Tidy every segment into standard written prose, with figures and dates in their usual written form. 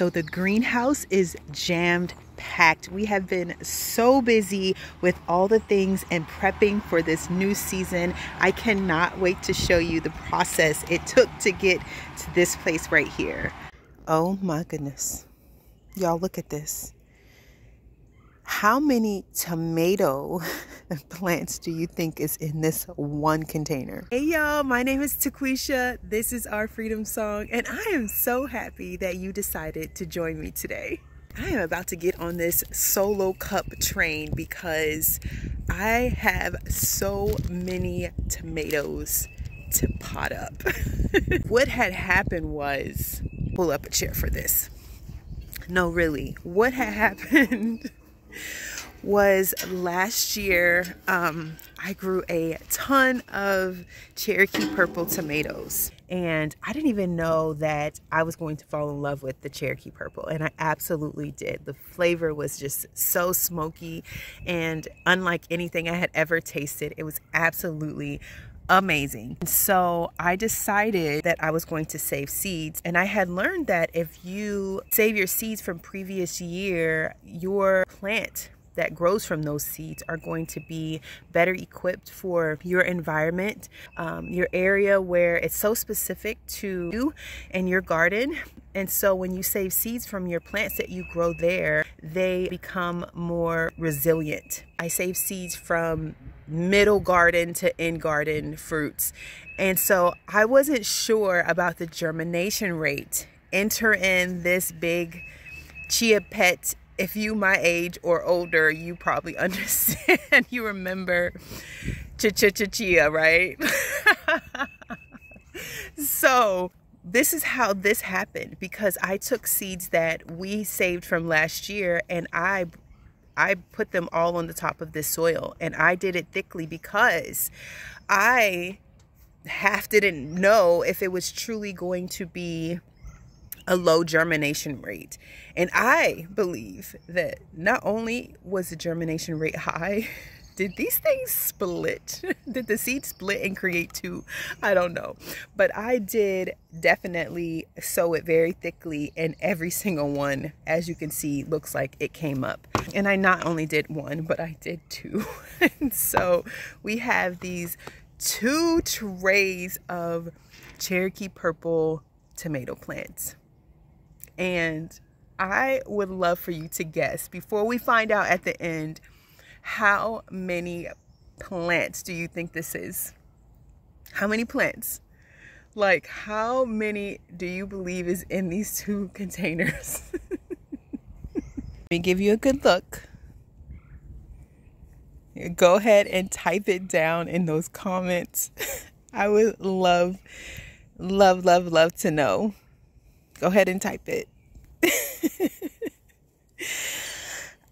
so the greenhouse is jammed packed. We have been so busy with all the things and prepping for this new season. I cannot wait to show you the process it took to get to this place right here. Oh my goodness. Y'all, look at this. How many tomato plants do you think is in this one container? Hey y'all, my name is Taquisha. This is our freedom song, and I am so happy that you decided to join me today. I am about to get on this solo cup train because I have so many tomatoes to pot up. What had happened was, pull up a chair for this. No, really, what had happened was last year I grew a ton of Cherokee purple tomatoes, and I didn't even know that I was going to fall in love with the Cherokee purple, and I absolutely did. The flavor was just so smoky and unlike anything I had ever tasted. It was absolutely amazing. So I decided that I was going to save seeds, and I had learned that if you save your seeds from previous year, your plant that grows from those seeds are going to be better equipped for your environment, your area where it's so specific to you and your garden. And so when you save seeds from your plants that you grow there, they become more resilient. I save seeds from middle garden to end garden fruits. And so I wasn't sure about the germination rate. Enter in this big chia pet. If you my age or older, you probably understand. You remember chia, right? So this is how this happened, because I took seeds that we saved from last year and I put them all on the top of this soil, and I did it thickly because I didn't know if it was truly going to be a low germination rate. And I believe that not only was the germination rate high, did these things split? Did the seed split and create two? I don't know. But I did definitely sow it very thickly, and every single one, as you can see, looks like it came up. And I not only did one, but I did two. And so we have these 2 trays of Cherokee purple tomato plants. And I would love for you to guess, before we find out at the end, how many plants do you think this is? How many plants? Like, how many do you believe is in these 2 containers? Let me give you a good look. Go ahead and type it down in those comments. I would love to know. Go ahead and type it.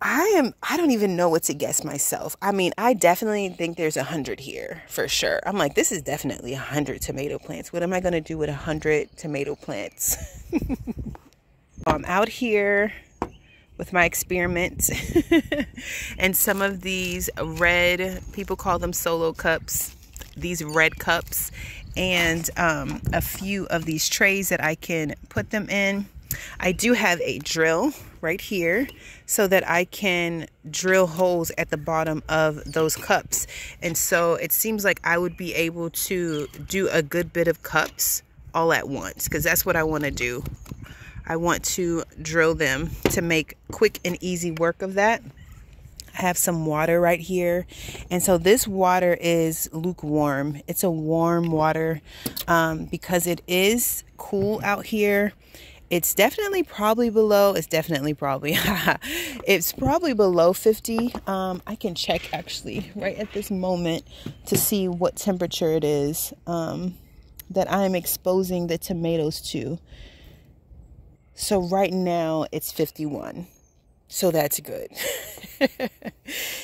I don't even know what to guess myself. I mean, I definitely think there's 100 here for sure. I'm like, this is definitely 100 tomato plants. What am I going to do with 100 tomato plants? I'm out here with my experiment and some of these red, people call them solo cups, these red cups, and a few of these trays that I can put them in. I do have a drill right here so that I can drill holes at the bottom of those cups. And so it seems like I would be able to do a good bit of cups all at once, because that's what I want to do. I want to drill them to make quick and easy work of that. I have some water right here, and so this water is lukewarm. It's a warm water because it is cool out here. It's definitely probably below, it's probably below 50. I can check actually right at this moment to see what temperature it is that I am exposing the tomatoes to. So right now it's 51. So that's good.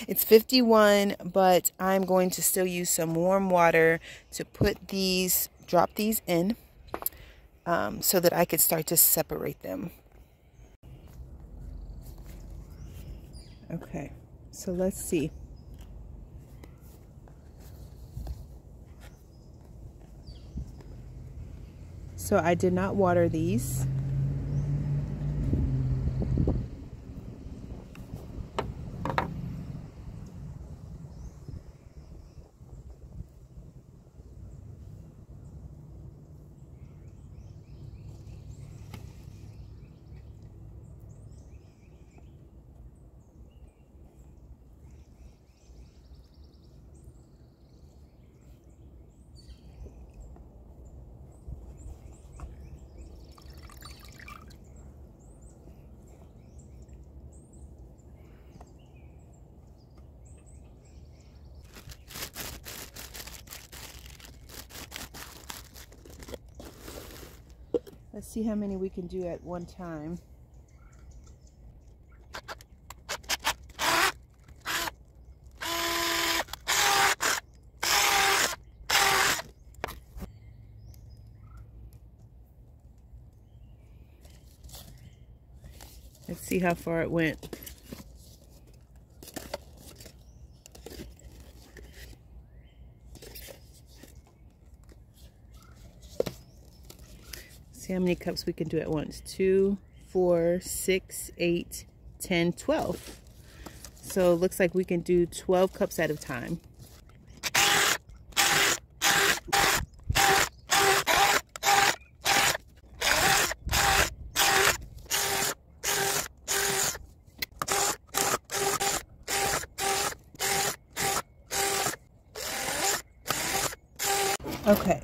It's 51, but I'm going to still use some warm water to drop these in so that I could start to separate them. Okay, so let's see. So I did not water these. Let's see how many we can do at one time. Let's see how far it went. See how many cups we can do at once. 2, 4, 6, 8, 10, 12. So it looks like we can do 12 cups at a time. Okay,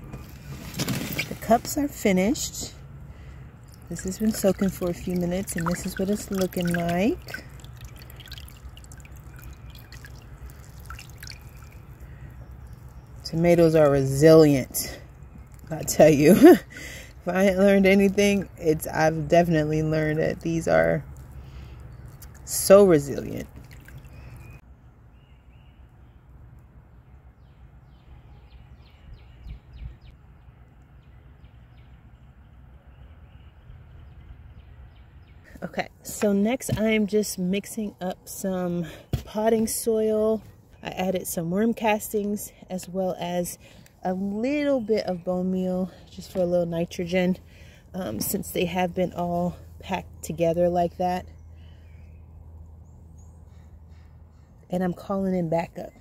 the cups are finished. This has been soaking for a few minutes, and this is what it's looking like. Tomatoes are resilient, I tell you. If I ain't learned anything, I've definitely learned that these are so resilient. Okay, so next I am just mixing up some potting soil. I added some worm castings as well as a little bit of bone meal just for a little nitrogen, since they have been all packed together like that. And I'm calling in backup.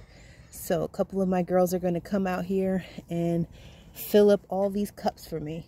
So a couple of my girls are going to come out here and fill up all these cups for me.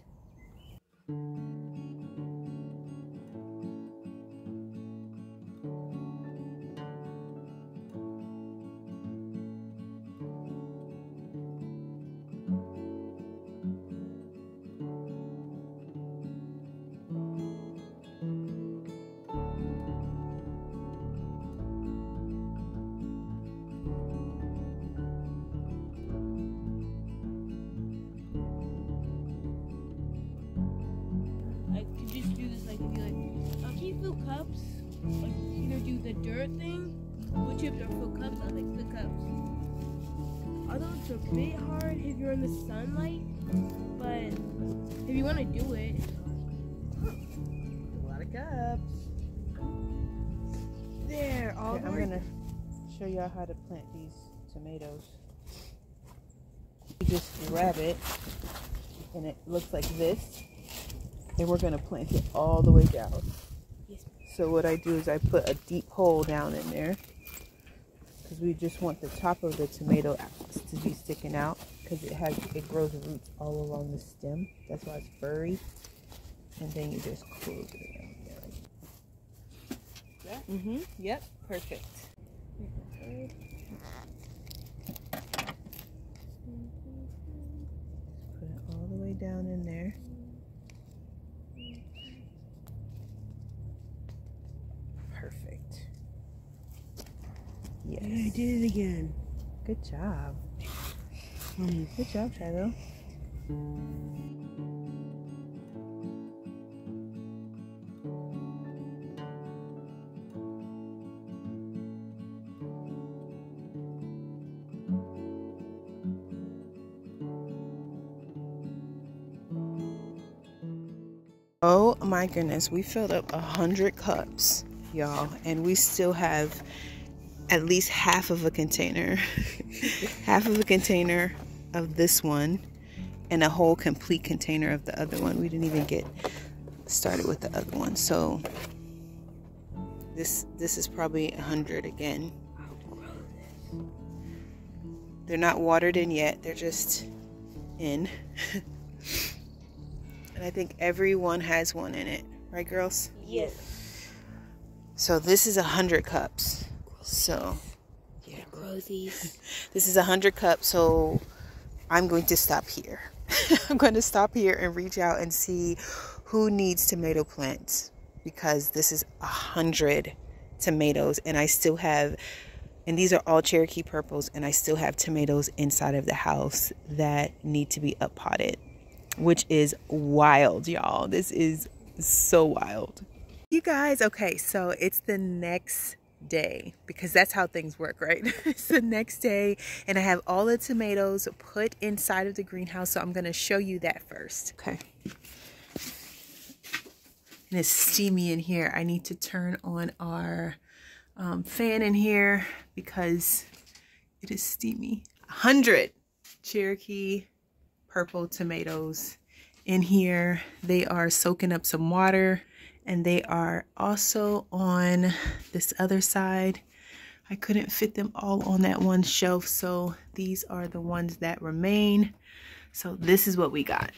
Cups, like either do the dirt thing, which if they're full cups, I like the cups. Although it's a bit hard if you're in the sunlight, but if you want to do it. A lot of cups. There, all okay, I'm gonna show y'all how to plant these tomatoes. You just grab it, and it looks like this, and we're gonna plant it all the way down. So what I do is I put a deep hole down in there because we just want the top of the tomato to be sticking out because it grows roots all along the stem. That's why it's furry. And then you just close it around there. Yeah. Yep. Perfect. Put it all the way down in there. Perfect. Yes. Yeah, I did it again. Good job. Good job, Shiloh. Oh my goodness, we filled up 100 cups, y'all, and we still have at least half of a container half of a container of this one and a whole complete container of the other one. We didn't even get started with the other one, so this is probably 100 again. They're not watered in yet, they're just in. And I think everyone has one in it, right girls? Yes. So this is 100 cups. So Yeah, grossies. This is 100 cups, so I'm going to stop here. I'm going to stop here and reach out and see who needs tomato plants, because this is 100 tomatoes, and I still have, and these are all Cherokee purples, and I still have tomatoes inside of the house that need to be up potted. which is wild, y'all. This is so wild. You guys, okay, so it's the next day because that's how things work, right? It's the next day and I have all the tomatoes put inside of the greenhouse, so I'm going to show you that first. Okay. And it's steamy in here. I need to turn on our fan in here because it is steamy. 100 Cherokee purple tomatoes in here. They are soaking up some water, and they are also on this other side. I couldn't fit them all on that one shelf, so these are the ones that remain. So this is what we got.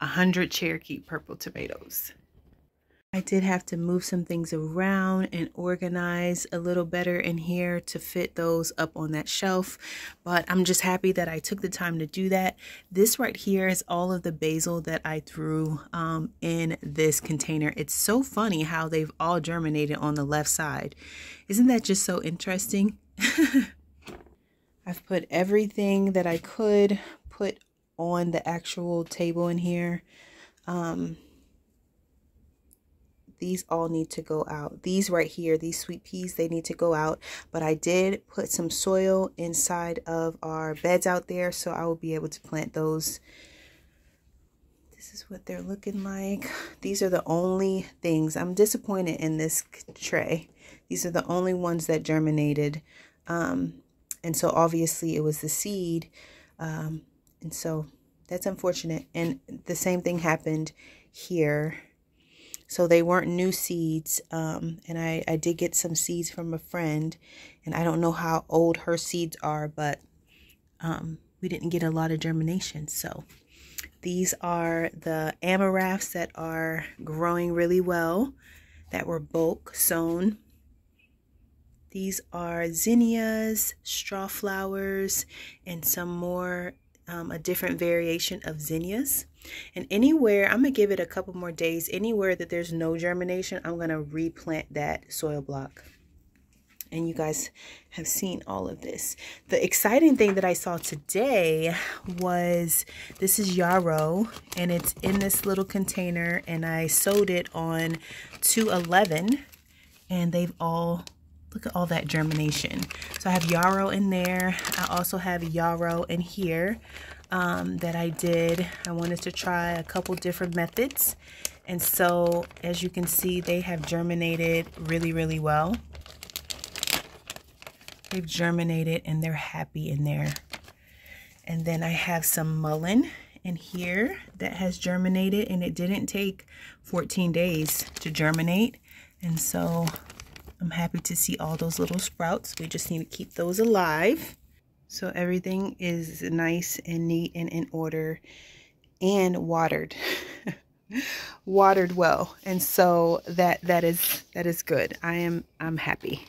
100 Cherokee purple tomatoes. I did have to move some things around and organize a little better in here to fit those up on that shelf, but I'm just happy that I took the time to do that. This right here is all of the basil that I threw in this container. It's so funny how they've all germinated on the left side. Isn't that just so interesting? I've put everything that I could put on the actual table in here. These all need to go out. These right here, these sweet peas, they need to go out. But I did put some soil inside of our beds out there, so I will be able to plant those. This is what they're looking like. These are the only things. I'm disappointed in this tray. These are the only ones that germinated. And so obviously it was the seed. And so that's unfortunate. And the same thing happened here. So they weren't new seeds, and I did get some seeds from a friend, and I don't know how old her seeds are, but we didn't get a lot of germination. So these are the amaranths that are growing really well, that were bulk sown. These are zinnias, straw flowers, and some more, a different variation of zinnias. And anywhere, I'm going to give it a couple more days. Anywhere that there's no germination, I'm going to replant that soil block. And you guys have seen all of this. The exciting thing that I saw today was, this is yarrow, and it's in this little container, and I sowed it on 211, and they've all, look at all that germination. So I have yarrow in there. I also have yarrow in here. That I did. I wanted to try a couple different methods, and so as you can see, they have germinated really, really well. They've germinated and they're happy in there. And then I have some mullein in here that has germinated, and it didn't take 14 days to germinate, and so I'm happy to see all those little sprouts. We just need to keep those alive. So everything is nice and neat and in order and watered. Watered well. And so that is good. I'm happy.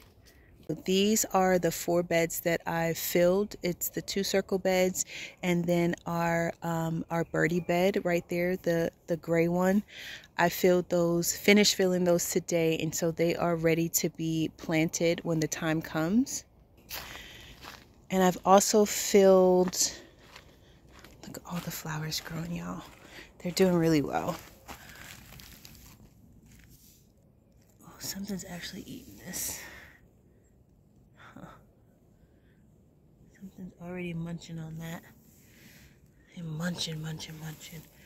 These are the 4 beds that I've filled. It's the 2 circle beds, and then our birdie bed right there, the gray one. I filled those, finished filling those today, and so they are ready to be planted when the time comes. And I've also filled, look at all the flowers growing, y'all. They're doing really well. Oh, something's actually eating this. Huh. Something's already munching on that. And munching.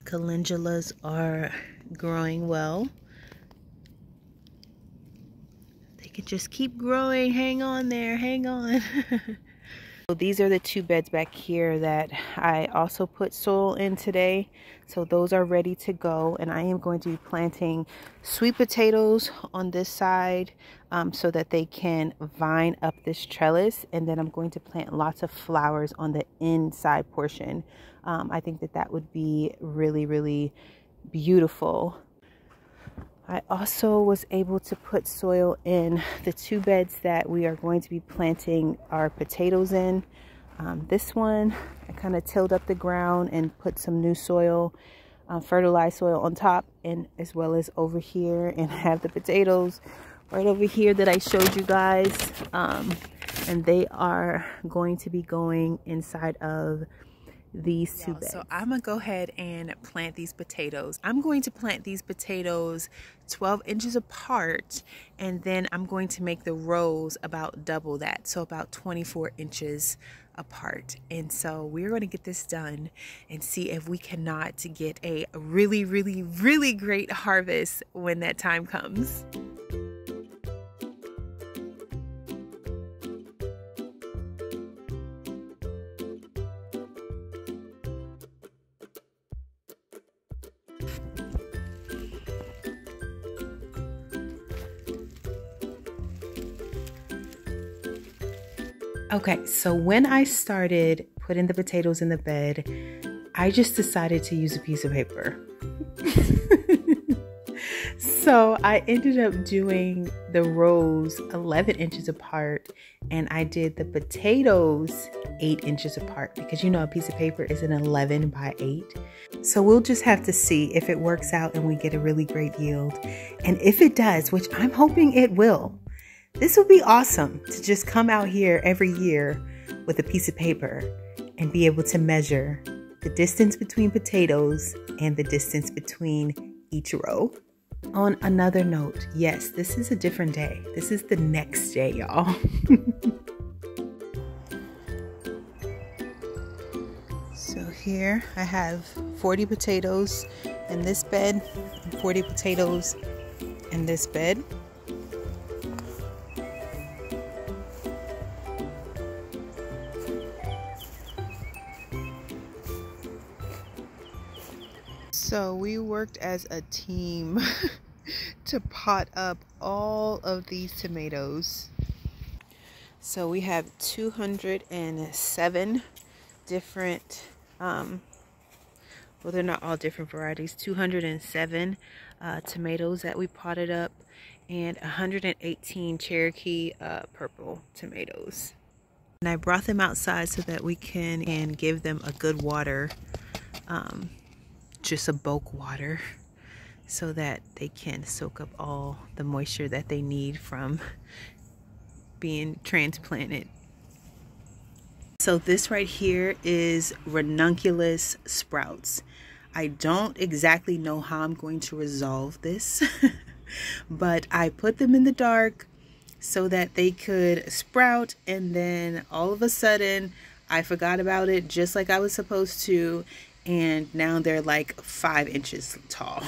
Calendulas are growing well. They can just keep growing. Hang on there, hang on. So these are the 2 beds back here that I also put soil in today. So those are ready to go, and I am going to be planting sweet potatoes on this side so that they can vine up this trellis, and then I'm going to plant lots of flowers on the inside portion. I think that would be really, really beautiful. I also was able to put soil in the 2 beds that we are going to be planting our potatoes in. This one, I kind of tilled up the ground and put some new soil, fertilized soil on top, and as well as over here, and have the potatoes right over here that I showed you guys. And they are going to be going inside of these two beds. So I'm gonna go ahead and plant these potatoes. I'm going to plant these potatoes 12 inches apart, and then I'm going to make the rows about double that, so about 24 inches apart. And so we're going to get this done and see if we cannot get a really, really, really great harvest when that time comes. Okay, so when I started putting the potatoes in the bed, I just decided to use a piece of paper. So I ended up doing the rows 11 inches apart, and I did the potatoes 8 inches apart, because you know a piece of paper is an 11 by 8. So we'll just have to see if it works out and we get a really great yield. And if it does, which I'm hoping it will, this would be awesome to just come out here every year with a piece of paper and be able to measure the distance between potatoes and the distance between each row. On another note, yes, this is a different day. This is the next day, y'all. So here I have 40 potatoes in this bed and 40 potatoes in this bed. So we worked as a team to pot up all of these tomatoes. So we have 207 different, well, they're not all different varieties, 207 tomatoes that we potted up, and 118 Cherokee purple tomatoes. And I brought them outside so that we can give them a good water, just a bulk water, so that they can soak up all the moisture that they need from being transplanted. So this right here is ranunculus sprouts. I don't exactly know how I'm going to resolve this, but I put them in the dark so that they could sprout, and then all of a sudden I forgot about it, just like I was supposed to, and now they're like 5 inches tall.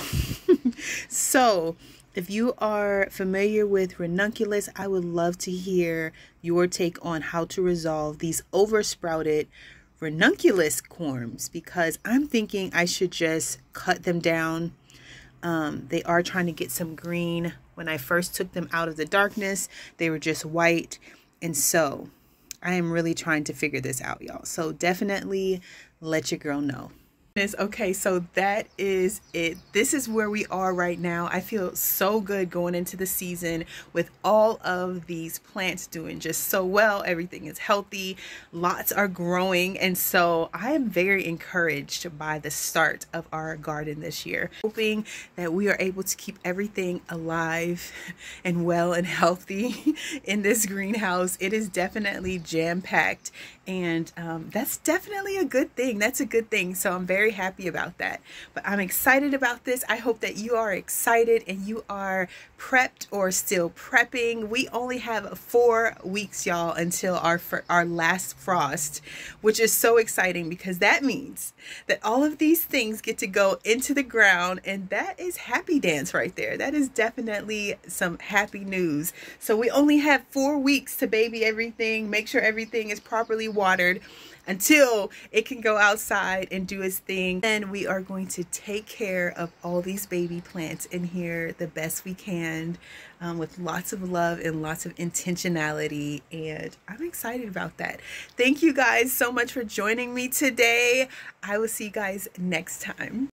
So if you are familiar with ranunculus, I would love to hear your take on how to resolve these oversprouted ranunculus corms, because I'm thinking I should just cut them down. They are trying to get some green. When I first took them out of the darkness, they were just white, and so I am really trying to figure this out, y'all. So definitely let your girl know. Okay, so that is it. This is where we are right now. I feel so good going into the season with all of these plants doing just so well. Everything is healthy, lots are growing, and so I am very encouraged by the start of our garden this year. Hoping that we are able to keep everything alive and well and healthy in this greenhouse. It is definitely jam-packed, and that's definitely a good thing. That's a good thing. So I'm very happy about that. But I'm excited about this. I hope that you are excited and you are prepped or still prepping. We only have 4 weeks, y'all, until our last frost, which is so exciting, because that means that all of these things get to go into the ground, and that is happy dance right there. That is definitely some happy news. So we only have 4 weeks to baby everything, make sure everything is properly watered until it can go outside and do its thing. Then we are going to take care of all these baby plants in here the best we can, with lots of love and lots of intentionality, and I'm excited about that. Thank you guys so much for joining me today. I will see you guys next time.